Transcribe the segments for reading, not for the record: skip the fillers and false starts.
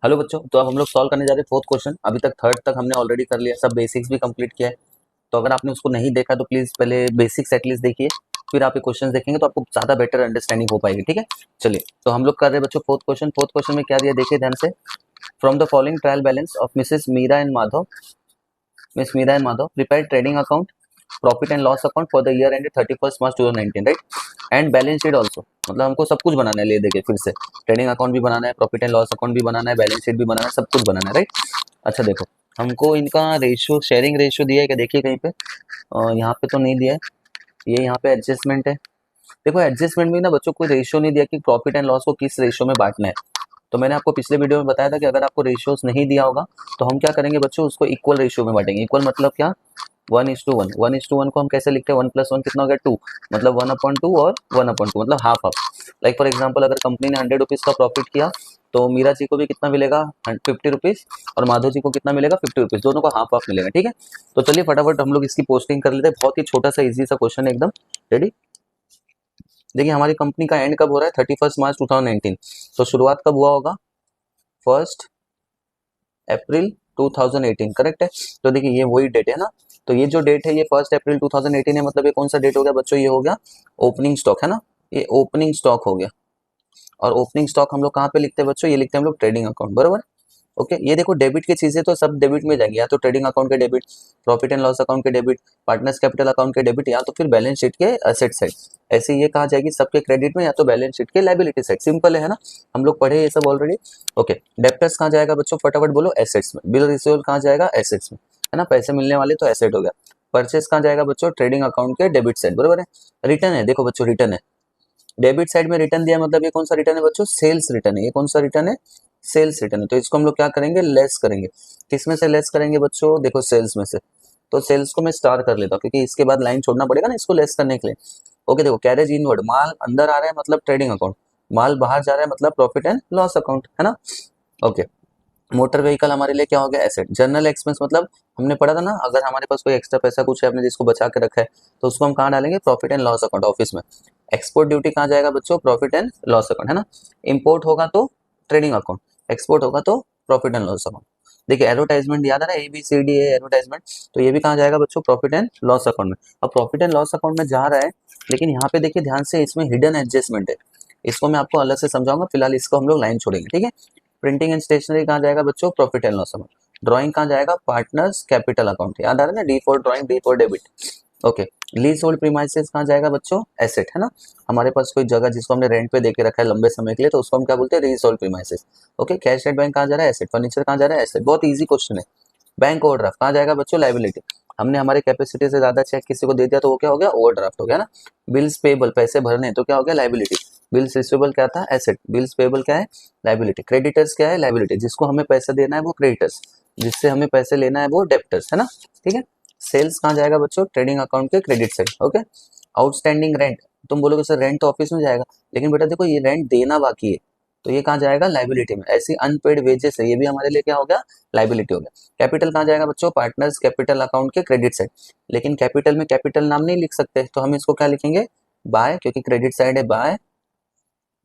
Hello बच्चों, तो अब हम लोग सॉल्व करने जा रहे हैं फोर्थ क्वेश्चन। अभी तक थर्ड तक हमने ऑलरेडी कर लिया, सब बेसिक्स भी कंप्लीट किया है। तो अगर आपने उसको नहीं देखा तो प्लीज पहले बेसिक्स एटलीस्ट देखिए, फिर आप ये क्वेश्चन देखेंगे तो आपको ज्यादा बेटर अंडरस्टैंडिंग हो पाएगी। ठीक है, चलिए तो हम लोग कर रहे हैं बच्चों फोर्थ क्वेश्चन। फोर्थ क्वेश्चन में क्या दिया देखिए ध्यान से। From the following trial balance of Mrs Meera and Madhav, Miss Meera and Madhav prepare trading account, profit and loss account for the year ended 31 March 2019, right, and balance sheet also. मतलब हमको सब कुछ बनाना है, ले देखिए फिर से ट्रेडिंग अकाउंट भी बनाना है, प्रॉफिट एंड लॉस अकाउंट भी बनाना है, बैलेंस शीट भी बनाना है, सब कुछ बनाना है, राइट। अच्छा देखो, हमको इनका रेशियो, शेयरिंग रेशियो दिया है क्या देखिए कहीं पे, यहाँ पे तो नहीं दिया है, ये यहाँ पे एडजस्टमेंट है। देखो एडजस्टमेंट में ना बच्चों कोई रेशियो नहीं दिया कि प्रॉफिट एंड लॉस को किस रेशियो में बांटना है। तो मैंने आपको पिछले वीडियो में बताया था कि अगर आपको रेशियोज नहीं दिया होगा तो हम क्या करेंगे बच्चों, उसको इक्वल रेशियो में बांटेंगे। इक्वल मतलब क्या, 1:1। 1:1 को हम कैसे लिखते हैं, 1+1 कितना हो गया 2, मतलब 1/2 और 1/2 मतलब half half. Like for example अगर कंपनी ने 100 रुपीज का प्रॉफिट किया तो मीरा जी को भी कितना मिलेगा, 50 रुपीज, और माधव जी को कितना मिलेगा, 50 रुपीज, दोनों को हाफ हाफ मिलेगा। ठीक है, तो चलिए फटाफट हम लोग इसकी पोस्टिंग कर लेते हैं। बहुत ही छोटा सा इजी सा क्वेश्चन है एकदम। रेडी, देखिए हमारी कंपनी का एंड कब हो रहा है, 31 मार्च 2019। तो शुरुआत कब हुआ होगा, 1 अप्रैल 2018, करेक्ट है। तो देखिए ये वही डेट है ना, तो ये जो डेट है ये 1 अप्रैल 2018 है, मतलब ये कौन सा डेट हो गया बच्चों, ये हो गया ओपनिंग स्टॉक, है ना, ये ओपनिंग स्टॉक हो गया। और ओपनिंग स्टॉक हम लोग कहाँ पे लिखते हैं बच्चों, ये लिखते हैं हम लोग ट्रेडिंग अकाउंट, बरोबर। ओके, ये देखो डेबिट की चीजें तो सब डेबिट में जाएंगी, या तो ट्रेडिंग अकाउंट के debit, profit and loss account के डेबिट, पार्टनर्स कैपिटल अकाउंट के डेबिट, या तो फिर बैलेंस शीट के एसेट साइड। ऐसे ये कहा जाएगी सबके क्रेडिट में, या तो बैलेंस शीट के लायबिलिटी साइड। सिंपल है ना, हम लोग पढ़े ये सब ऑलरेडी। ओके, डेप्टर्स कहाँ जाएगा बच्चों, फटाफट बोलो, एसेट्स में। बिल रिसीवेबल कहाँ जाएगा, एसेट्स में, है ना, पैसे मिलने वाले तो एसेट हो गया। परचेस कहाँ जाएगा बच्चों, ट्रेडिंग अकाउंट के डेबिट साइड, बरोबर है। रिटर्न है, देखो बच्चों रिटर्न है, डेबिट साइड में रिटर्न दिया, मतलब ये कौन सा रिटर्न है बच्चों, सेल्स रिटर्न है। ये कौन सा रिटर्न है, सेल्स रिटर्न है। तो इसको हम लोग क्या करेंगे, लेस करेंगे। किस में से लेस करेंगे बच्चों, देखो सेल्स में से। तो सेल्स को मैं स्टार कर लेता हूँ क्योंकि इसके बाद लाइन छोड़ना पड़ेगा ना इसको लेस करने के लिए। ओके, देखो कैरेज इनवर्ड, माल अंदर आ रहा है मतलब ट्रेडिंग अकाउंट, माल बाहर जा रहा है मतलब प्रॉफिट एंड लॉस अकाउंट, है ना। ओके, मोटर व्हीकल हमारे लिए क्या हो गया, एसेट। जनरल एक्सपेंस मतलब हमने पढ़ा था ना, अगर हमारे पास कोई एक्स्ट्रा पैसा कुछ है अपने जिसको बचा के रखा है तो उसको हम कहाँ डालेंगे, profit and loss account, office में। एक्सपोर्ट ड्यूटी कहाँ जाएगा बच्चों, प्रॉफिट एंड लॉस अकाउंट, है ना। इंपोर्ट होगा तो ट्रेडिंग अकाउंट, एक्सपोर्ट होगा तो प्रॉफिट एंड लॉस अकाउंट। देखिए एडवर्टाइजमेंट याद आ रहा है, ABCD है एडवर्टाइजमेंट, तो ये भी कहाँ जाएगा बच्चों, प्रॉफिट एंड लॉस अकाउंट में। अब प्रॉफिट एंड लॉस अकाउंट में जा रहा है, लेकिन यहाँ पे देखिए ध्यान से, इसमें हिडन एडजस्टमेंट है, इसको मैं आपको अलग से समझाऊंगा, फिलहाल इसको हम लोग लाइन छोड़ेंगे, ठीक है। प्रिंटिंग एंड स्टेशनरी कहाँ जाएगा बच्चों, profit and loss account. Drawing कहाँ जाएगा, पार्टनर्स कैपिटल अकाउंट, याद आ रहा है ना, D for drawing, D for debit. Okay, lease hold premises कहाँ जाएगा बच्चों, एसेट, है ना। हमारे पास कोई जगह जिसको हमने रेंट पे देके रखा है लंबे समय के लिए तो उसको हम क्या बोलते हैं, lease hold premises. Okay, cash at bank कहाँ जा रहा है, एसेट। फर्नीचर कहाँ जा रहा है, एसेट। बहुत इजी क्वेश्चन है। बैंक ओवरड्राफ्ट कहाँ जाएगा बच्चों, लाइबिलिटी। हमने हमारे कैपेसिटी से ज्यादा चेक किसी को दे दिया तो वो क्या हो गया, ओवरड्राफ्ट हो गया ना। बिल्स पेबल, पैसे भरने, तो क्या हो गया, लाइबिलिटी। बिल्स रिसीवेबल क्या था, एसेट। बिल्स पेबल क्या है, लाइबिलिटी। क्रेडिटर्स क्या है, लाइबिलिटी, जिसको हमें पैसे देना है वो क्रेडिटर्स, जिससे हमें पैसे लेना है वो डेप्टर्स, है ना। ठीक है, सेल्स कहाँ जाएगा बच्चों, ट्रेडिंग अकाउंट के credit side. Okay, outstanding rent, तुम बोलोगे सर रेंट तो ऑफिस में जाएगा, लेकिन बेटा देखो ये रेंट देना बाकी है तो ये कहाँ जाएगा, लाइबिलिटी में। ऐसी अनपेड वेजेस है, ये भी हमारे लिए क्या हो गया, लाइबिलिटी हो गया। कैपिटल कहाँ जाएगा बच्चों, पार्टनर्स कैपिटल अकाउंट के क्रेडिट साइड। लेकिन कैपिटल में कैपिटल नाम नहीं लिख सकते तो हम इसको क्या लिखेंगे, बाय, क्योंकि क्रेडिट साइड है, बाय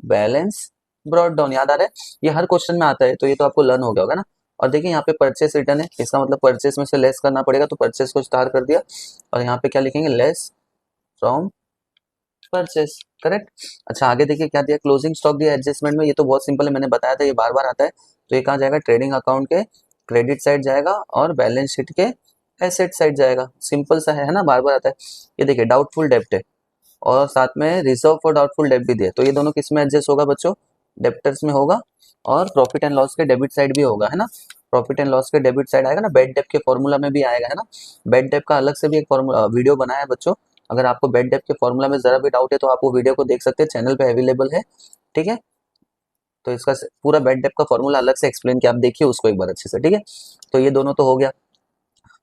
बैलेंस ब्रॉड डाउन, याद आ रहा है, ये हर क्वेश्चन में आता है तो ये तो आपको लर्न हो गया होगा ना। और देखिए यहाँ पे परचेस रिटर्न है, इसका मतलब परचेस में से लेस करना पड़ेगा, तो परचेस को स्टार कर दिया, और यहाँ पे क्या लिखेंगे, लेस फ्रॉम परचेस, करेक्ट। अच्छा आगे देखिए क्या दिया, क्लोजिंग स्टॉक दिया एडजस्टमेंट में, ये तो बहुत सिंपल है, मैंने बताया था, ये बार बार आता है। तो ये कहाँ जाएगा, ट्रेडिंग अकाउंट के क्रेडिट साइड जाएगा और बैलेंस शीट के एसेट साइड जाएगा। सिंपल सा है ना, बार बार आता है। ये देखिए डाउटफुल डेप्ट है और साथ में रिजर्व फॉर डाउटफुल डेब्ट भी दिया, तो ये दोनों किस में एडजस्ट होगा बच्चों, डेप्टर्स में होगा, और प्रॉफिट एंड लॉस के डेबिट साइड भी होगा, है ना। प्रॉफिट एंड लॉस के डेबिट साइड आएगा ना, बेड डेप्ट के फॉर्मूला में भी आएगा, है ना। बेड डेप्ट का अलग से भी एक फॉर्मूला वीडियो बनाया है बच्चों, अगर आपको बेड डेप्ट के फॉर्मूला में जरा भी डाउट है तो आप वो वीडियो को देख सकते हैं, चैनल पे अवेलेबल है, ठीक है। तो इसका पूरा बेड डेप्ट का फॉर्मूला अलग से एक्सप्लेन किया, आप देखिए उसको एक बार अच्छे से, ठीक है। तो ये दोनों तो हो गया।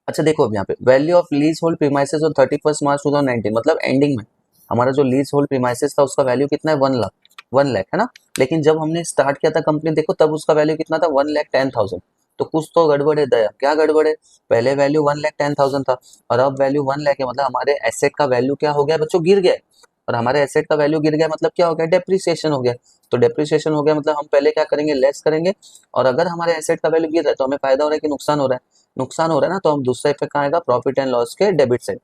अच्छा देखो अब यहाँ पे value of lease hold premises on 31 March 2019, मतलब एंडिंग में हमारा जो लीज होल्ड प्रीमाइसेस था उसका वैल्यू कितना है, 1 लाख, 1 लाख, है ना। लेकिन जब हमने स्टार्ट किया था कंपनी, देखो तब उसका वैल्यू कितना था, 1,10,000। तो कुछ तो गड़बड़ है दया, क्या गड़बड़ है, पहले वैल्यू 1,10,000 था और अब वैल्यू 1 लाख है, मतलब हमारे एसेट का वैल्यू क्या हो गया बच्चों, गिर गया। और हमारे एसेट का वैल्यू गिर गया मतलब क्या हो गया, डेप्रिसिएशन हो गया। तो डेप्रिसिएशन हो गया मतलब हम पहले क्या करेंगे, लेस करेंगे, और अगर हमारे एसेट का वैल्यू गिर रहा है तो हमें फायदा हो रहा है कि नुकसान हो रहा है, नुकसान हो रहा है ना, तो हम दूसरा इफेक्ट कहाँ आएगा, प्रॉफिट एंड लॉस के डेबिट साइड।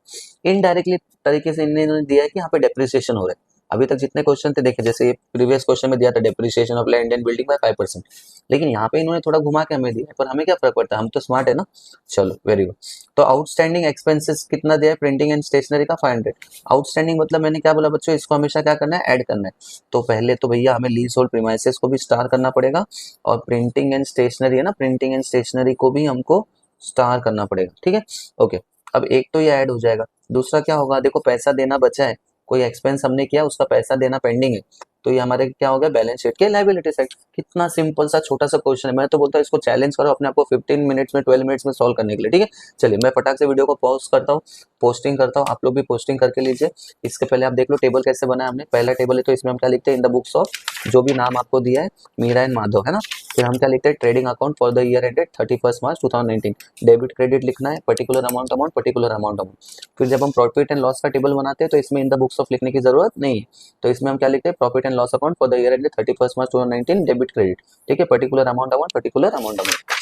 इनडायरेक्टली तरीके से इन्होंने दिया है कि यहाँ पे डेप्रिसिएशन हो रहा है। अभी तक जितने क्वेश्चन थे देखे, जैसे प्रीवियस क्वेश्चन में दिया था depreciation of land and building bye 5%, लेकिन यहाँ पे इन्होंने थोड़ा घुमा के हमें दिया है, पर हमें क्या फर्क पड़ता है, हम तो स्मार्ट है ना। चलो वेरी गुड। तो आउटस्टैंडिंग एक्सपेंसेस कितना दिया है, प्रिंटिंग एंड स्टेशनरी का 500। आउटस्टैंडिंग मतलब मैंने क्या बोला बच्चों, इसको हमेशा क्या करना है, ऐड करना है। तो पहले तो भैया हमें लीज होल्ड प्रीमाइसेस को भी स्टार करना पड़ेगा, और प्रिंटिंग एंड स्टेशनरी है ना, प्रिंटिंग एंड स्टेशनरी को भी हमको स्टार करना पड़ेगा, ठीक है। ओके, अब एक तो ये ऐड हो जाएगा, दूसरा क्या होगा, देखो पैसा देना बचा है, कोई एक्सपेंस हमने किया, उसका पैसा देना पेंडिंग है, तो ये हमारे क्या हो गया, बैलेंस शीट के लायबिलिटी साइड। कितना सिंपल सा छोटा सा क्वेश्चन है, मैं तो बोलता हूँ इसको चैलेंज करो अपने आप को 15 मिनट्स में 12 मिनट्स में सॉल्व करने के लिए, ठीक है। चलिए मैं फटाक से वीडियो को पॉज करता हूँ, पोस्टिंग करता हूँ, आप लोग भी पोस्टिंग करके लीजिए। इसके पहले आप देख लो टेबल कैसे बना है हमने। पहला टेबल है तो इसमें हम क्या लिखते हैं, इन द बुक्स ऑफ, जो भी नाम आपको दिया है मीरा एंड माधव, है ना। फिर हम क्या लिखते हैं, trading account for the year ended 31 March 2019, debit credit लिखना है, particular amount amount particular amount amount. फिर जब हम प्रॉफिट एंड लॉस का टेबल बनाते हैं तो इसमें इन द बुक्स ऑफ लिखने की जरूरत नहीं है, तो इसमें हम क्या लिखते हैं, profit and loss account for the year ended 31 March 2019, debit credit, ठीक है, particular amount amount particular amount amount.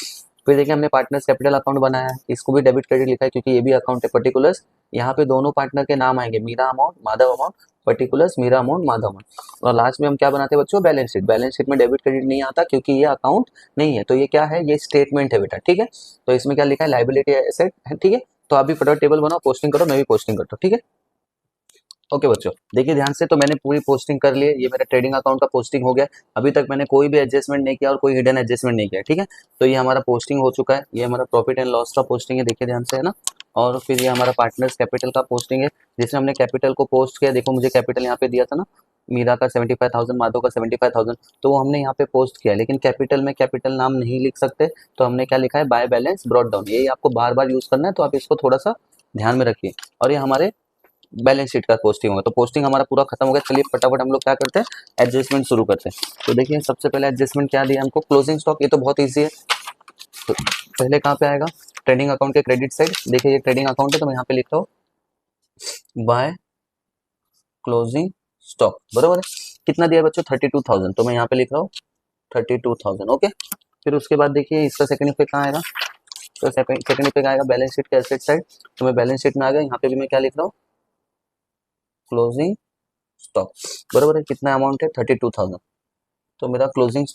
फिर देखिए हमने पार्टनर्स कैपिटल अकाउंट बनाया है, इसको भी डेबिट क्रेडिट लिखा है क्योंकि ये भी अकाउंट है पर्टिकुलर्स। यहाँ पे दोनों पार्टनर के नाम आएंगे, Meera amount Madhav amount, particulars Meera amount Madhav amount. और लास्ट में हम क्या बनाते हैं बच्चों, बैलेंस शीट। बैलेंस शीट में डेबिट क्रेडिट नहीं आता क्योंकि ये अकाउंट नहीं है, तो ये क्या है, ये स्टेटमेंट है बेटा, ठीक है। तो इसमें क्या लिखा है, लायबिलिटी एसेट है, ठीक है। तो आप भी फटाफट टेबल बनाओ, पोस्टिंग करो, मैं भी पोस्टिंग करता हूँ, ठीक है। ओके बच्चों देखिए ध्यान से, तो मैंने पूरी पोस्टिंग कर ली है, ये मेरा ट्रेडिंग अकाउंट का पोस्टिंग हो गया। अभी तक मैंने कोई भी एडजस्टमेंट नहीं किया और कोई हिडन एडजस्टमेंट नहीं किया, ठीक है। तो ये हमारा पोस्टिंग हो चुका है, ये हमारा प्रॉफिट एंड लॉस का पोस्टिंग है, देखिए ध्यान से, है ना। और फिर ये हमारा पार्टनर्स कैपिटल का पोस्टिंग है, जिसमें हमने कैपिटल को पोस्ट किया। देखो मुझे कैपिटल यहाँ पे दिया था ना, मीरा का 75,000, माधव का 75,000, तो वो हमने यहाँ पे पोस्ट किया, लेकिन कैपिटल में कैपिटल नाम नहीं लिख सकते, तो हमने क्या लिखा है, बाय बैलेंस ब्रॉट डाउन। यही आपको बार बार यूज करना है, तो आप इसको थोड़ा सा ध्यान में रखिए। और ये हमारे बैलेंस शीट का पोस्टिंग होगा। तो पोस्टिंग हमारा पूरा खत्म हो गया। चलिए फटाफट हम लोग क्या करते हैं, एडजस्टमेंट शुरू करते हैं। तो देखिए सबसे पहले एडजस्टमेंट क्या दिया हमको, क्लोजिंग स्टॉक, ये तो बहुत ईजी है। तो पहले कहाँ पे आएगा, ट्रेडिंग अकाउंट के क्रेडिट साइड। देखिए ये ट्रेडिंग अकाउंट है, तो मैं यहाँ पे लिख रहा हूँ बाय क्लोजिंग स्टॉक, बराबर है। कितना दिया बच्चों, 32,000, तो मैं यहाँ पे लिख रहा हूँ 32,000, ओके। फिर उसके बाद देखिए इसका सेकंड इफेक्ट कहाँ आएगा, तो सेकंड इफेक्ट आएगा बैलेंस शीट के एसेट साइड। तो मैं बैलेंस शीट में आ गया, यहाँ पे भी मैं क्या लिख रहा हूँ, क्लोजिंग स्टॉक, बराबर है। कितना अमाउंट है, 32,000, तो मेरा क्लोजिंग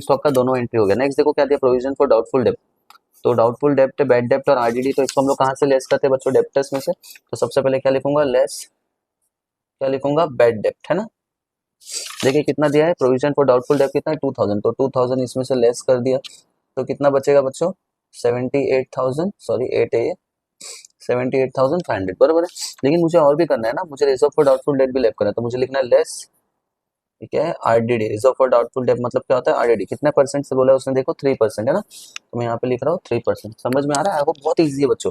स्टॉक का दोनों एंट्री हो गया। नेक्स्ट देखो क्या दिया, प्रोविजन फॉर डाउटफुल डेब्ट। तो डाउटफुल डेब्ट, बैड डेब्ट और आरडीडी, तो इसको हम लोग कहाँ से लेस करते हैं बच्चों, डेब्टर्स में से। तो सबसे पहले क्या लिखूंगा, लेस, क्या लिखूंगा, बैड डेब्ट, है ना। देखिए कितना दिया है, प्रोविजन फॉर डाउटफुल डेब्ट कितना है, 2,000, तो 2,000 इसमें से लेस कर दिया, तो कितना बचेगा बच्चों, 78,000, सॉरी 8 है ये, 78,500, बराबर है। लेकिन मुझे और भी करना है ना, मुझे रिजर्व फॉर डाउटफुल डेट भी लेफ्ट करना है, तो मुझे लिखना है लेस, ठीक है, RDD, reserve for doubtful debt मतलब क्या होता है, आरडीडी। कितने परसेंट से बोला है उसने, देखो 3% है ना, तो मैं यहाँ पे लिख रहा हूँ 3%। समझ में आ रहा है आपको, बहुत ईजी है बच्चों।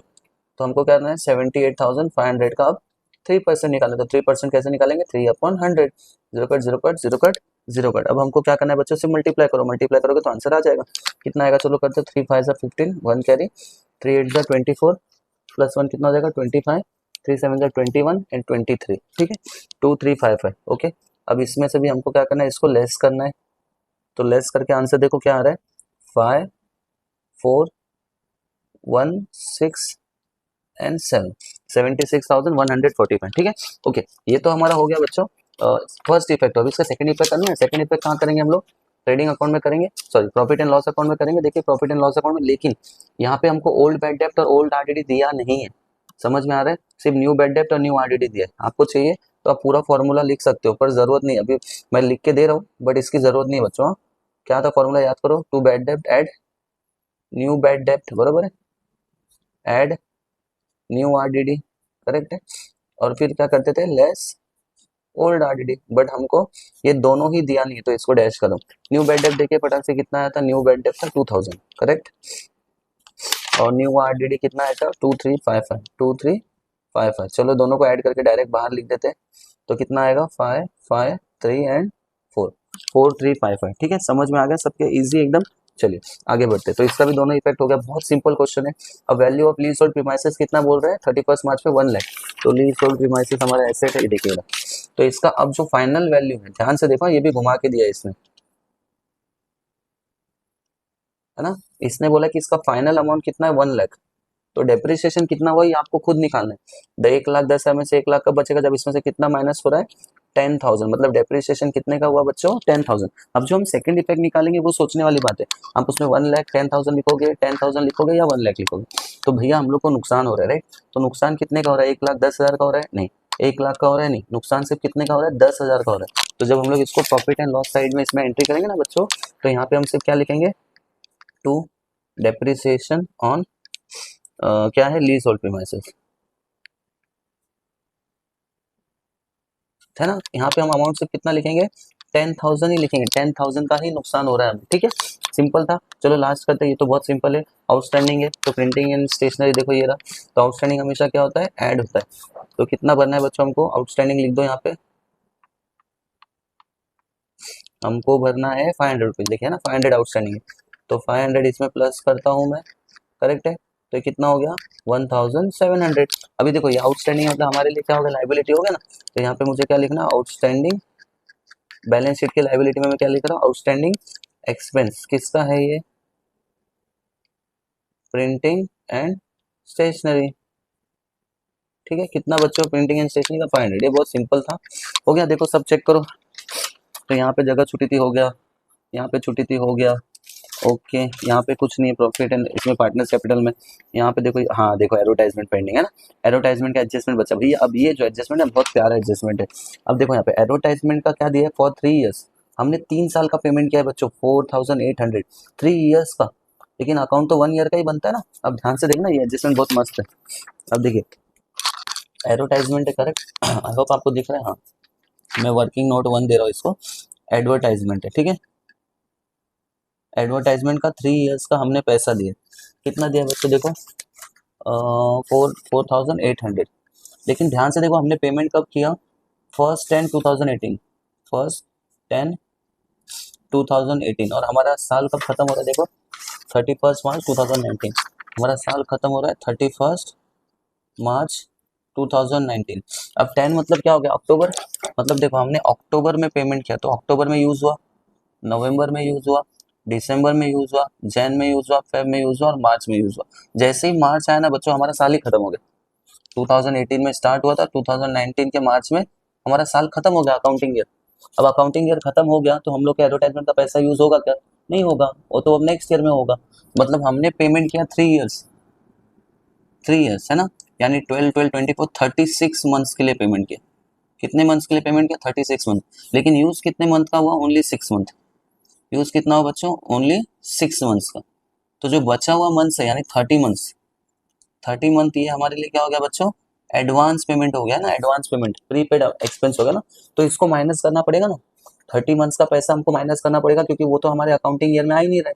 तो हमको क्या करना है, 78,500 का अब 3% निकालना, तो 3% कैसे निकालेंगे, 3/100, zero cut zero cut zero cut zero cut. अब हमको क्या करना है बच्चों, से मल्टीप्लाई करो, मल्टीप्लाई करोगे तो आंसर आ जाएगा। कितना आएगा, चलो करते, 3 5 जा 15, 1 कैरी, 3 8 जा 24, प्लस 1 कितना हो जाएगा, 25, 3 7 जा 21 एंड 23, ठीक है, 2355, ओके। अब इसमें से भी हमको क्या करना है, इसको लेस करना है, तो लेस करके आंसर देखो क्या आ रहा है, 5 4 1 6 एंड 7, 76,145, ठीक है, ओके। ये तो हमारा हो गया बच्चों फर्स्ट इफेक्ट। अब इसका सेकंड इफेक्ट करना है। सेकंड इफेक्ट कहाँ करेंगे हम लोग, ट्रेडिंग अकाउंट में करेंगे, sorry profit and loss account में करेंगे। देखिए प्रॉफिट एंड लॉस अकाउंट में, लेकिन यहाँ पे हमको ओल्ड बैड डेब्ट और ओल्ड आरडीडी दिया नहीं है, समझ में आ रहा है, सिर्फ न्यू बैड डेब्ट और न्यू आरडीडी दिया है। आपको चाहिए तो आप पूरा फॉर्मूला लिख सकते हो, पर जरूरत नहीं, अभी मैं लिख के दे रहा हूँ, बट इसकी जरूरत नहीं बच्चों। क्या था फॉर्मूला, याद करो, टू बैड डेब्ट एड न्यू बैड डेब्ट, बराबर है, एड न्यू आरडीडी, करेक्ट है। और फिर क्या करते थे, लेस ओल्ड आरडीडी, बट हमको ये दोनों ही दिया नहीं है, तो इसको डैश करो। न्यू बैड डेब्ट देखिए फटाक से कितना आया था, न्यू बैड डेब्ट था 2,000, करेक्ट। और न्यू आरडीडी कितना आया था, 2355। चलो दोनों को ऐड करके डायरेक्ट बाहर लिख देते हैं, तो कितना आएगा, 5 5 3 एंड 4, 4355, ठीक है। समझ में आ गया सबके, इजी एकदम। चलिए आगे बढ़ते हैं। तो इसका भी दोनों इफेक्ट हो गया, बहुत सिंपल क्वेश्चन है। अब value of lease hold premises कितना बोल रहे हैं, 31 मार्च पे 1 लाख। तो लीज होल्ड प्रीमाइसेस हमारा एसेट है, ये देखिएगा तो इसका अब जो फाइनल वैल्यू है, ध्यान से देखो, ये भी घुमा के दिया है इसने, है ना। इसने बोला कि इसका फाइनल अमाउंट कितना है, 1 लाख। तो डेप्रिसिएशन कितना हुआ ये आपको खुद निकालना है। 1,10,000 में से 1 लाख कब बचेगा, जब इसमें से कितना माइनस हो रहा है, 10,000। मतलब डेप्रिसिएशन कितने का हुआ बच्चों, 10,000। अब जो हम सेकंड इफेक्ट निकालेंगे वो सोचने वाली बात है। आप उसमें 1,10,000 लिखोगे, 10,000 लिखोगे या 1 लाख लिखोगे, तो भैया हम लोग को नुकसान हो रहा है, राइट। तो नुकसान कितने का हो रहा है, 1,10,000 का हो रहा है, नहीं 1 लाख का हो रहा है, नहीं, नुकसान सिर्फ कितने का हो रहा है, 10,000 का हो रहा है। तो जब हम लोग इसको प्रॉफिट एंड लॉस साइड में इसमें एंट्री करेंगे ना बच्चों, तो यहाँ पे हम सिर्फ क्या लिखेंगे, टू डेप्रिसिएशन ऑन क्या है, लीज होल्ड प्रीमाइसेस, है ना। यहाँ पे हम अमाउंट सिर्फ कितना लिखेंगे, 10,000 ही लिखेंगे, 10,000 का ही नुकसान हो रहा है हमें, ठीक है। सिंपल था। चलो लास्ट करते हैं, ये तो बहुत सिंपल है। आउटस्टैंडिंग है तो प्रिंटिंग एंड स्टेशनरी, देखो ये रहा। तो आउटस्टैंडिंग हमेशा क्या होता है, ऐड होता है। तो कितना भरना है बच्चों हमको, आउटस्टैंडिंग लिख दो यहाँ पे, हमको भरना है 500 रुपीज, देखिए ना 500 आउटस्टैंडिंग है। तो 500 इसमें प्लस करता हूँ मैं, करेक्ट है। तो ये कितना हो गया, 1,700। अभी देखो ये आउटस्टैंडिंग मतलब हमारे लिए क्या होगा, लाइबिलिटी होगा ना। तो यहाँ पे मुझे क्या लिखना, आउटस्टैंडिंग, बैलेंस शीट की लाइबिलिटी में मैं क्या लिख रहा हूँ, आउटस्टैंडिंग एक्सपेंस। किसका है ये, प्रिंटिंग एंड स्टेशनरी, ठीक है। कितना बच्चों, प्रिंटिंग एंड स्टेशनरी का 500। ये बहुत सिंपल था, हो गया। देखो सब चेक करो, तो यहाँ पे जगह छुट्टी थी, हो गया। यहाँ पे छुट्टी थी, हो गया। ओके, यहाँ पे कुछ नहीं है, प्रॉफिट एंड इसमें पार्टनर्स कैपिटल में। यहाँ पे देखो, हाँ देखो एडवर्टाइजमेंट पेंडिंग है ना, एडवर्टाइजमेंट का एडजस्टमेंट बचा भैया। अब ये जो एडजस्टमेंट है बहुत प्यारा एडजस्टमेंट है। अब देखो यहाँ पे एडवर्टाइजमेंट का क्या दिया है, फॉर 3 ईयर्स। हमने 3 साल का पेमेंट किया है बच्चों, 4,800, 3 ईयर्स का। लेकिन अकाउंट तो 1 ईयर का ही बनता है ना। अब ध्यान से देखना, ये एडजस्टमेंट बहुत मस्त है। अब देखिए एडवर्टाइजमेंट है, करेक्ट। आई होप आपको दिख रहा है, हाँ। मैं वर्किंग नोट 1 दे रहा हूँ इसको, एडवर्टाइजमेंट है, ठीक है। एडवर्टाइजमेंट का 3 ईयर्स का हमने पैसा दिया, कितना दिया बच्चों, देखो 4,800। लेकिन ध्यान से देखो, हमने पेमेंट कब किया, 1st 10 2018, 1st 10 2018। और हमारा साल कब खत्म हो रहा है, देखो 31 मार्च 2019। हमारा साल खत्म हो रहा है 31 मार्च 2019। अब 10 मतलब क्या हो गया, अक्टूबर। मतलब देखो हमने अक्टूबर में पेमेंट किया, तो अक्टूबर में यूज हुआ, नवंबर में यूज हुआ, दिसंबर में यूज हुआ, जैन में यूज हुआ, फेब में यूज हुआ और मार्च में यूज हुआ। जैसे ही मार्च आया ना बच्चों, हमारा साल ही खत्म हो गया। 2018 में स्टार्ट हुआ था, 2019 के मार्च में हमारा साल खत्म हो गया, अकाउंटिंग ईयर। अब अकाउंटिंग ईयर खत्म हो गया, तो हम लोग के एडवर्टाइजमेंट का पैसा यूज होगा क्या, नहीं होगा, वो तो अब नेक्स्ट ईयर में होगा। मतलब हमने पेमेंट किया 3 ईयर्स, 3 ईयर्स है ना, यानी 12 12 24 36 मंथ्स के लिए पेमेंट किया। कितने मंथ्स के लिए पेमेंट किया, 36 मंथ। लेकिन यूज कितने मंथ का हुआ, ओनली 6 मंथ। यूज कितना हो बच्चों, ओनली 6 मंथ्स का। तो जो बचा हुआ मंथ्स है, यानी 30 मंथ्स, 30 मंथ ये हमारे लिए क्या हो गया बच्चों, एडवांस पेमेंट हो गया ना, एडवांस पेमेंट, प्रीपेड एक्सपेंस हो गया ना। तो इसको माइनस करना पड़ेगा ना, 30 मंथ्स का पैसा हमको माइनस करना पड़ेगा, क्योंकि वो तो हमारे अकाउंटिंग ईयर में आ ही नहीं रहा है।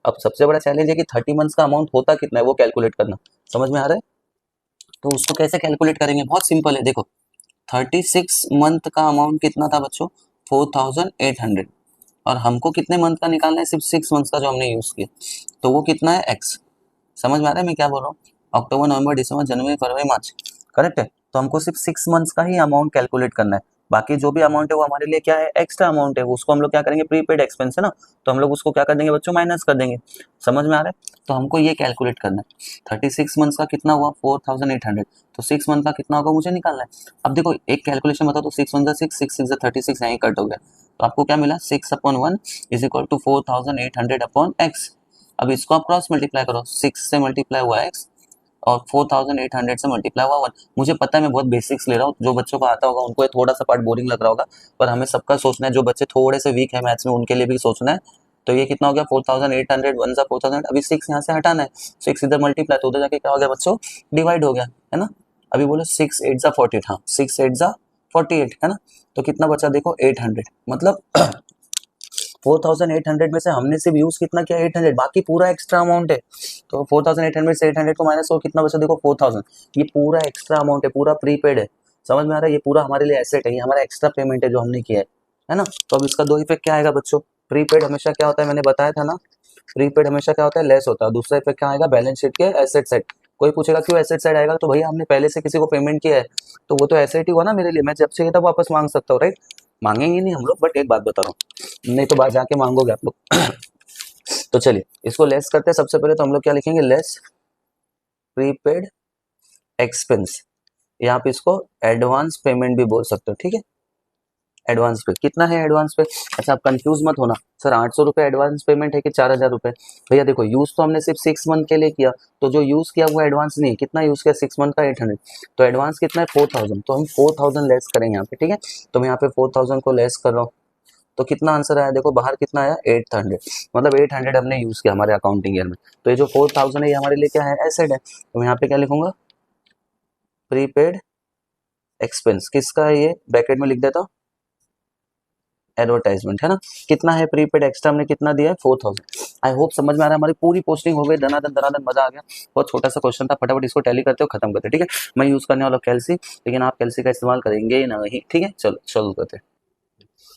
अब सबसे बड़ा चैलेंज है कि 30 मंथ्स का अमाउंट होता कितना है, वो कैलकुलेट करना। समझ में आ रहा है। तो उसको कैसे कैलकुलेट करेंगे, बहुत सिंपल है। देखो 36 मंथ का अमाउंट कितना था बच्चों, 4,800। और हमको कितने मंथ का निकालना है, सिर्फ 6 मंथ्स का जो हमने यूज किया। तो वो कितना है, एक्स। समझ में आ रहा है मैं क्या बोल रहा हूँ, अक्टूबर नवंबर दिसंबर जनवरी फरवरी मार्च, करेक्ट है। तो हमको सिर्फ 6 मंथ्स का ही अमाउंट कैलकुलेट करना है। बाकी जो भी अमाउंट है वो हमारे लिए क्या है, एक्स्ट्रा अमाउंट है, उसको हम लोग क्या करेंगे, प्रीपेड एक्सपेंस है ना, तो हम लोग उसको क्या कर देंगे बच्चों, माइनस कर देंगे। समझ में आ रहा है। तो हमको ये कैलकुलेट करना है, 36 मंथ्स का कितना हुआ, 4,800। तो 6 मंथ का कितना होगा मुझे निकालना है। अब देखो एक कैलकुलेशन बताओ, तो 6 1 6 6 6 36 यहीं कट हो गया। तो आपको क्या मिला, 6/1 is equal to 4,800 upon X. अब इसको आप क्रॉस मल्टीप्लाई करो, 6 से मल्टीप्लाई हुआ एक्स और 4,800 से मल्टीप्लाई हुआ 1। मुझे पता है मैं बहुत बेसिक्स ले रहा हूँ, जो बच्चों को आता होगा उनको ये थोड़ा सा पार्ट बोरिंग लग रहा होगा, पर हमें सबका सोचना है। जो बच्चे थोड़े से वीक है मैथ्स में, उनके लिए भी सोचना है। तो ये कितना हो गया, 4,800, 1 सा 4,000। अभी 6 यहाँ से हटाना है, 6 इधर मल्टीप्लाई, तो उधर जाके क्या हो गया बच्चों, डिवाइड हो गया, है ना। अभी बोलो 6 8 जा 48, हाँ 6 8 जा 48, है ना। तो कितना बचा देखो, 800। मतलब 4,800 में से हमने सिर्फ यूज कितना किया, 800, बाकी पूरा एक्स्ट्रा अमाउंट है। तो 4,800 से 800 को माइनस हो, कितना बचा देखो, 4,000। ये पूरा एक्स्ट्रा अमाउंट है, पूरा प्रीपेड है। समझ में आ रहा है, ये पूरा हमारे लिए एसेट है, ये हमारा एक्स्ट्रा पेमेंट है जो हमने किया है ना। तो अब इसका दो इफेक्ट क्या आएगा बच्चों, प्रीपेड हमेशा क्या होता है, मैंने बताया था ना, प्रीपेड हमेशा क्या होता है, लेस होता है। दूसरा इफेक्ट क्या आएगा, बैलेंस शीट के एसेट साइड, कोई पूछेगा क्यों एसेट साइड आएगा, तो भैया हमने पहले से किसी को पेमेंट किया है तो वो तो एसेट ही हुआ ना मेरे लिए, मैं जब चाहिए तब वापस मांग सकता हूँ, राइट। मांगेंगे नहीं हम लोग, बट एक बात बता रहा हूँ, नहीं तो बाहर जाके मांगोगे आप लोग। तो चलिए इसको लेस करते हैं। सबसे पहले तो हम लोग क्या लिखेंगे, लेस प्रीपेड एक्सपेंस, या आप इसको एडवांस पेमेंट भी बोल सकते हो, ठीक है। एडवांस पे कितना है, एडवांस पे, अच्छा आप कंफ्यूज मत होना, सर 800 रुपये एडवांस पेमेंट है कि 4000 रुपये। भैया देखो यूज तो हमने सिर्फ 6 मंथ के लिए किया, तो जो यूज किया वो एडवांस नहीं, कितना यूज किया 6 मंथ का 800, तो एडवांस कितना है 4000, तो हम 4000 लेस करेंगे यहाँ पे, ठीक है। तो मैं यहाँ पे 4000 को लेस कर रहा हूँ, तो कितना आंसर आया, देखो बाहर कितना आया 800, मतलब 800 हमने यूज किया हमारे अकाउंटिंग ईयर में। तो ये जो 4000 है ये हमारे लिए क्या है, एसेट है। तो मैं यहाँ पे क्या लिखूंगा, प्रीपेड एक्सपेंस, किसका है ये, ब्रैकेट में लिख देता हूँ, एडवर्टाइजमेंट है ना। कितना है प्रीपेड एक्स्ट्रा, हमने कितना दिया है 4000। आई होप समझ में आ रहा है, हमारी पूरी पोस्टिंग हो गई, धनाधन धनाधन, मजा आ गया। बहुत छोटा सा क्वेश्चन था, फटाफट इसको टैली करते हो खत्म करते, ठीक है। मैं यूज करने वाला कैलसी, लेकिन आप कैलसी का इस्तेमाल करेंगे नहीं, ठीक है। चलो चलो करते।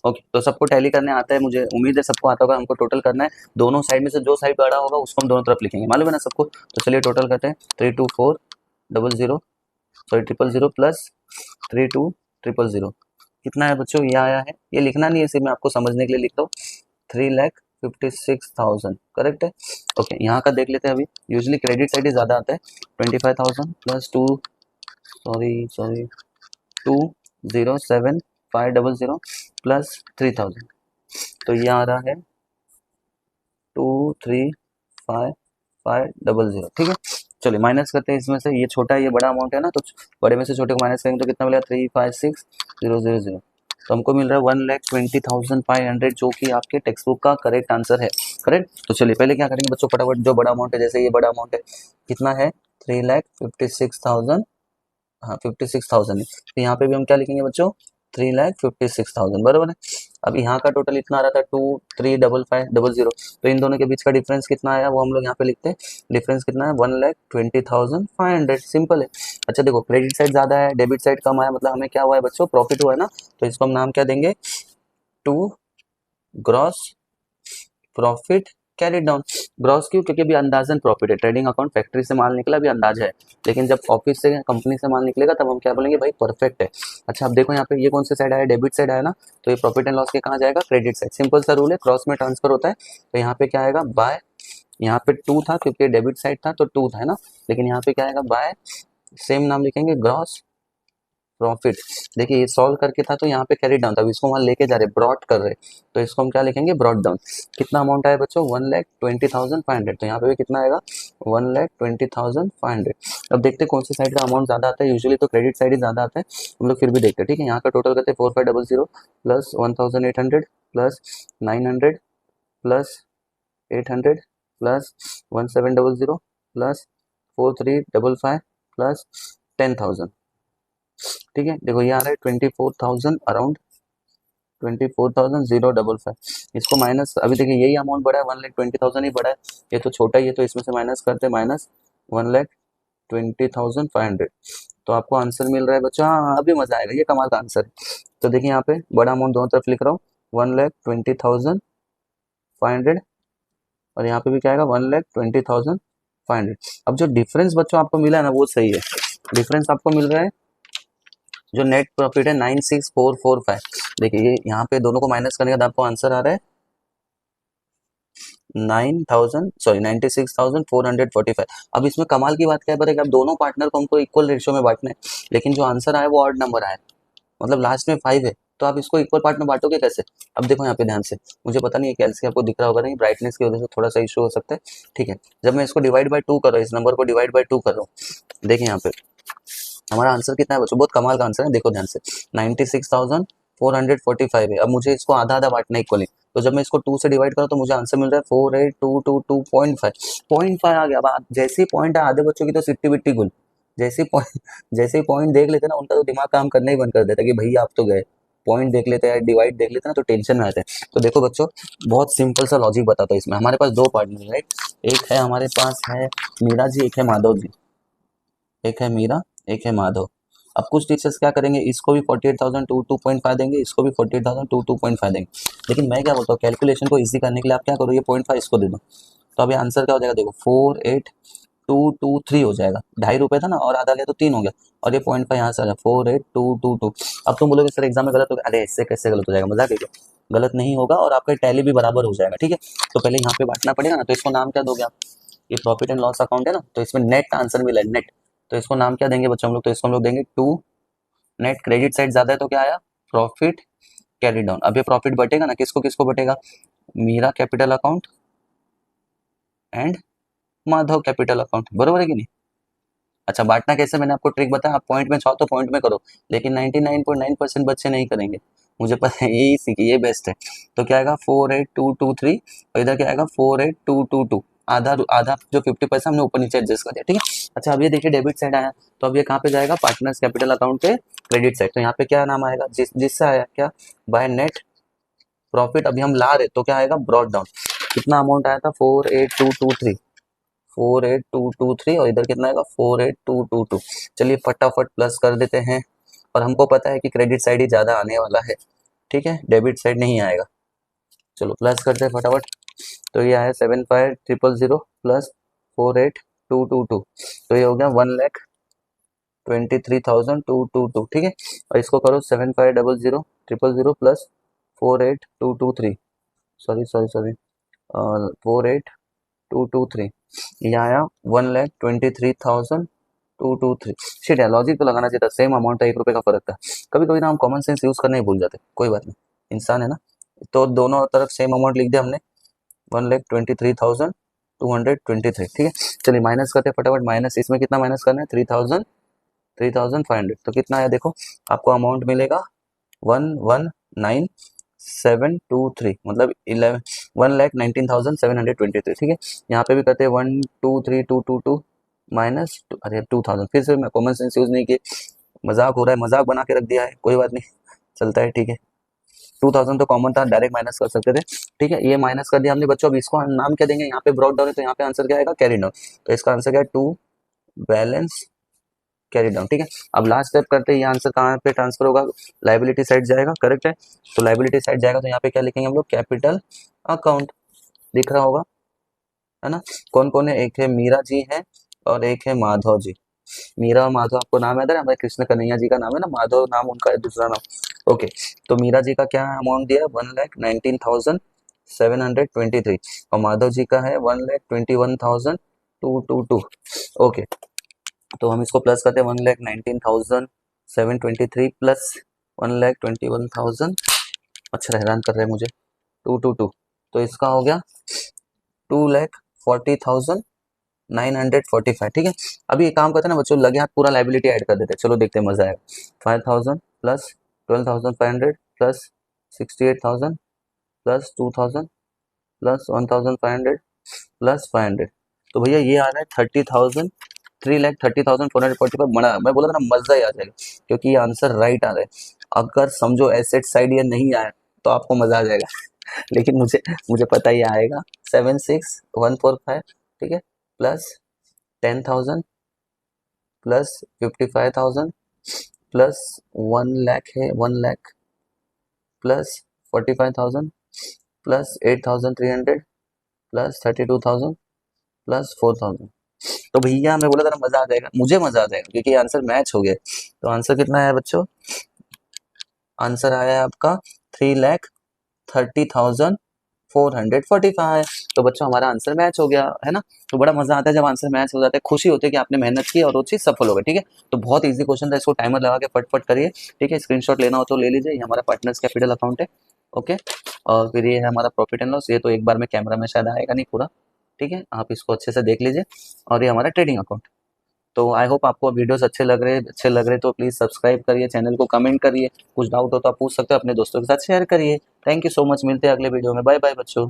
ओके, तो सबको टैली करने आता है, मुझे उम्मीद है सबको आता होगा। हमको टोटल करना है, दोनों साइड में से जो साइड बड़ा होगा उसको हम दोनों तरफ लिखेंगे, मालूम है ना सबको। तो चलिए टोटल करते हैं, 32400 सॉरी 000 प्लस 32000, कितना है बच्चों, ये आया है, ये लिखना नहीं है, सिर्फ मैं आपको समझने के लिए लिखता हूँ, 3,56,000, करेक्ट है। ओके, यहाँ का देख लेते हैं अभी, यूजुअली क्रेडिट साइड ही ज़्यादा आता है, 25,000 प्लस 207,500 प्लस 3000, तो ये आ रहा है 235,500, ठीक है। चलिए माइनस करते हैं इसमें से, ये छोटा है ये बड़ा अमाउंट है ना, तो बड़े में से छोटे को माइनस करेंगे तो कितना मिलेगा, 356,000, तो हमको मिल रहा है 1,20,500, जो कि आपके टेक्स्ट बुक का करेक्ट आंसर है, करेक्ट। तो चलिए पहले क्या करेंगे बच्चों, फटाफट जो बड़ा अमाउंट है, जैसे ये बड़ा अमाउंट है, कितना है 3,56,000, हाँ 56,000 है, तो यहाँ पे भी हम क्या लिखेंगे बच्चों, 3,56,000, बराबर है। अब यहाँ का टोटल इतना आ रहा था 2,355,000, तो इन दोनों के बीच का डिफरेंस कितना आया वो हम लोग यहाँ पे लिखते हैं, डिफरेंस कितना है 1,20,500, सिंपल है। अच्छा देखो, क्रेडिट साइड ज्यादा है, डेबिट साइड कम आया, मतलब हमें क्या हुआ है बच्चों, प्रॉफिट हुआ है ना, तो इसको हम नाम क्या देंगे, to gross profit carry down. Gross क्यों, क्योंकि अभी अंदाजन प्रॉफिट है, ट्रेडिंग अकाउंट फैक्ट्री से माल निकला, अभी अंदाजा है, लेकिन जब ऑफिस से कंपनी से माल निकलेगा तब हम क्या बोलेंगे, भाई परफेक्ट है। अच्छा अब देखो यहाँ पे ये कौन से साइड आया, डेबिट साइड आया ना, तो ये प्रॉफिट एंड लॉस के कहाँ जाएगा, क्रेडिट साइड, सिंपल सा रूल है, क्रॉस में ट्रांसफर होता है। तो यहाँ पे क्या आएगा, बाय, यहाँ पे 2 था क्योंकि डेबिट साइड था तो 2 था, है ना, लेकिन यहाँ पे क्या आएगा, बाय, सेम नाम लिखेंगे, ग्रॉस प्रॉफिट। देखिए ये सॉल्व करके था तो यहाँ पे कैरी डाउन था, इसको वहां लेके जा रहे, ब्रॉट कर रहे, तो इसको हम क्या लिखेंगे, ब्रॉट डाउन। कितना अमाउंट आया बच्चों, 1,20,500, तो यहाँ पे भी कितना आएगा, 1,20,500। अब देखते हैं कौन सी साइड का अमाउंट ज्यादा आता है, यूजुअली तो क्रेडिट साइड ही ज्यादा आता है, हम लोग फिर भी देखते हैं, ठीक है। यहाँ का टोटल करते हैं 4,500 plus 1,800 plus 900 plus 800 plus 1,700 plus 4,355 plus 10,000, ठीक है। देखो ये आ रहा है 24,000, अराउंड 24,055, इसको माइनस, अभी देखिए यही अमाउंट बढ़ा है, 1,20,000 ही बढ़ा है, ये तो छोटा ही है, तो इसमें से माइनस करते हैं, माइनस 1,20,500, तो आपको आंसर मिल रहा है बच्चों, हाँ अभी मजा आएगा, ये कमाल का आंसर है। तो देखिए यहाँ पे बड़ा अमाउंट दोनों तरफ लिख रहा हूँ, 1,20,500, और यहाँ पे भी क्या आएगा, 1,20,500। अब जो डिफरेंस बच्चों आपको मिला है ना वो सही है, डिफरेंस आपको मिल रहा है, जो नेट प्रॉफिट है 96,445, देखिए ये यहाँ पे दोनों को माइनस करने के बाद आपको आंसर आ रहा है 96,445। अब इसमें कमाल की बात क्या है कि अब दोनों पार्टनर को हमको इक्वल रेशियो में बांटना है, लेकिन जो आंसर आया वो ऑड नंबर आया, मतलब लास्ट में 5 है, तो आप इसको इक्वल पार्ट में बांटोगे कैसे। अब देखो यहाँ पे ध्यान से, मुझे पता नहीं है कैलसी आपको दिख रहा होगा नहीं, ब्राइटनेस की वजह से थोड़ा सा इशू हो सकता है, ठीक है। जब मैं इसको डिवाइड बाय 2 कर रहा हूँ, इस नंबर को डिवाइड बाय 2 कर रहा हूँ, देखिए यहाँ पे हमारा आंसर कितना है बच्चों, बहुत कमाल का आंसर है, देखो ध्यान से, 96,445 है। अब मुझे इसको आधा आधा बांटना है इक्वली, तो जब मैं इसको 2 से डिवाइड करूँ तो मुझे आंसर मिल रहा है 48,222.5 आ गया। अब जैसे ही पॉइंट है, आधे बच्चों की तो सिट्टी बिट्टी गुल, जैसे ही पॉइंट देख लेते ना, उनका तो दिमाग काम करना ही बंद कर देता है कि भैया आप तो गए, पॉइंट देख लेते हैं, डिवाइड देख लेते हैं ना तो टेंशन में आते हैं। तो देखो बच्चों, बहुत सिंपल सा लॉजिक बताता हूँ, इसमें हमारे पास 2 पार्टनर है, राइट, एक है हमारे पास है मीरा जी, एक है माधव जी, एक है मीरा, एक है माधव। अब कुछ टीचर्स क्या करेंगे, इसको भी 48,000 देंगे, इसको भी 48,000 देंगे, लेकिन मैं क्या बोलता हूँ, कैलकुलेशन को इजी करने के लिए आप क्या करो, ये 0.5 इसको दे दो, तो अभी आंसर क्या हो जाएगा, देखो 48,223 हो जाएगा। 2.5 रुपये था ना, और आधा लिया तो 3 हो गया, और ये 0.5 यहाँ से आ गया 48,222। अब तुम बोलोगे सर एग्जाम में गलत हो गया, अरे इससे कैसे गलत हो जाएगा, मजाक है क्या? गलत नहीं होगा और आपका टैली भी बराबर हो जाएगा, ठीक है। तो पहले यहाँ पे बांटना पड़ेगा ना, तो इसको नाम क्या दोगे आप? ये प्रॉफिट एंड लॉस अकाउंट है ना, तो इसमें नेट आंसर मिला है, नेट। तो इसको नाम क्या देंगे बच्चों हम लोग? तो इसको हम लोग देंगे 2। नेट क्रेडिट साइड ज्यादा है तो क्या आया? Profit carry down. अब ये प्रॉफिट बटेगा ना, किसको किसको बटेगा? Meera capital account and Madhav capital account, बरोबर है कि नहीं? अच्छा, बांटना कैसे मैंने आपको ट्रिक बताया, आप पॉइंट में चाहो तो पॉइंट में करो, लेकिन 99.9% बच्चे नहीं करेंगे, मुझे पता है, यही सीखिए, ये बेस्ट है। तो क्या आएगा? 48,223, और इधर क्या आएगा? 48,222। आधा आधा जो 50 हमने ऊपर नीचे एडजस्ट कर दिया, ठीक है। अच्छा, अब ये देखिए डेबिट साइड आया, तो अब ये कहाँ पे जाएगा? पार्टनर्स कैपिटल अकाउंट पे क्रेडिट साइड। तो यहाँ पे क्या नाम आएगा? जिससे आया क्या? By net profit. अभी हम ला रहे तो क्या आएगा? Brought down. कितना अमाउंट आया था? 48,223, 48,223, और इधर कितना आएगा? 48,222। चलिए फटाफट प्लस कर देते हैं, और हमको पता है कि क्रेडिट साइड ही ज्यादा आने वाला है, ठीक है, डेबिट साइड नहीं आएगा। चलो प्लस करते हैं फटाफट। तो ये आया 75,000 प्लस 48,222, तो ये हो गया 1,23,222, ठीक है। और इसको करो 75,000 प्लस 48,223, सॉरी सॉरी सॉरी, 48,223, ये आया 1,23,223। शिट है, लॉजिक तो लगाना चाहिए था, सेम अमाउंट था, 1 रुपये का फर्क था। कभी कभी ना हम कॉमन सेंस यूज करना ही भूल जाते, कोई बात नहीं, इंसान है ना। तो दोनों तरफ सेम अमाउंट लिख दिया हमने, 1,23,223, ठीक है। चलिए माइनस करते फटाफट, माइनस इसमें कितना माइनस करना है? 3,500, तो कितना आया देखो, आपको अमाउंट मिलेगा 119,723, मतलब 1,19,723, ठीक है। यहाँ पे भी करते हैं 123,222 माइनस, अरे 2,000, फिर से मैं कॉमन सेंस यूज नहीं किए, मजाक हो रहा है, मजाक बना के रख दिया है, कोई बात नहीं, चलता है, ठीक है। 2,000 तो कॉमन था, डायरेक्ट माइनस कर सकते थे, ठीक है। ये माइनस कर दिया हमने बच्चों। अब इसको नाम क्या देंगे? यहाँ पे ब्रॉड डाउन है तो यहाँ पे आंसर क्या आएगा? Carry down. तो इसका आंसर क्या है? 2 बैलेंस कैरी डाउन, ठीक है। अब लास्ट स्टेप करते हैं, ये आंसर कहाँ पे ट्रांसफर होगा? लाइबिलिटी साइड जाएगा, करेक्ट है। तो लाइबिलिटी साइड जाएगा तो यहाँ पे क्या लिखेंगे हम लोग? कैपिटल अकाउंट, दिख रहा होगा, है ना। कौन कौन है? एक है मीरा जी है, और एक है माधव जी। मीरा और माधव आपको नाम याद है? हमारे कृष्ण कन्हैया जी का नाम है ना, माधव नाम उनका है, दूसरा नाम, ओके। तो मीरा जी का क्या अमाउंट दिया? 1,19,723, और माधव जी का है 1,21,222, ओके। तो हम इसको प्लस करते हैं, 1,19,723 प्लस 1,21,000, अच्छा हैरान कर रहे हैं मुझे, 222, तो इसका हो गया 2,40,945, ठीक है। अभी ये काम करते हैं ना बच्चों, लगे हाथ पूरा लाइबिलिटी ऐड कर देते हैं, चलो देखते हैं, मजा आएगा। 5,000 plus 12,500 plus 68,000 plus 2,000 plus 1,500 plus 500, तो भैया ये आ रहा है 30,000, 3,30,445। बड़ा, मैं बोला था ना मजा ही आ जाएगा, क्योंकि ये आंसर राइट आ रहा है। अगर समझो एसेट साइड ये नहीं आया तो आपको मजा आ जाएगा, लेकिन मुझे मुझे पता ही आएगा। 76,145, ठीक है, प्लस 10,000 प्लस 55,000 प्लस 1 लाख है, 1 lakh plus 45,000 plus 8,300 plus 32,000 plus 4,000। तो भैया मैं बोला था ना मजा आ जाएगा, मुझे मजा आ जाएगा, क्योंकि आंसर मैच हो गया। तो आंसर कितना है बच्चों? आंसर आया है आपका 3,30,445। तो बच्चों हमारा आंसर मैच हो गया, है ना। तो बड़ा मजा आता है जब आंसर मैच हो जाता है, खुशी होती है कि आपने मेहनत की और वो चीज सफल हो गई, ठीक है। तो बहुत इजी क्वेश्चन था, इसको टाइमर लगा के फटफट करिए, ठीक है। स्क्रीनशॉट लेना हो तो ले लीजिए, ये हमारा पार्टनर्स कैपिटल अकाउंट है, ओके। और फिर ये है हमारा प्रॉफिट एंड लॉस, ये तो एक बार में कैमरा में शायद आएगा नहीं पूरा, ठीक है, आप इसको अच्छे से देख लीजिए। और ये हमारा ट्रेडिंग अकाउंट। तो आई होप आपको वीडियोस अच्छे लग रहे तो प्लीज़ सब्सक्राइब करिए, चैनल को कमेंट करिए, कुछ डाउट हो तो आप पूछ सकते हो, अपने दोस्तों के साथ शेयर करिए। थैंक यू सो मच, मिलते हैं अगले वीडियो में, बाय बाय बच्चों।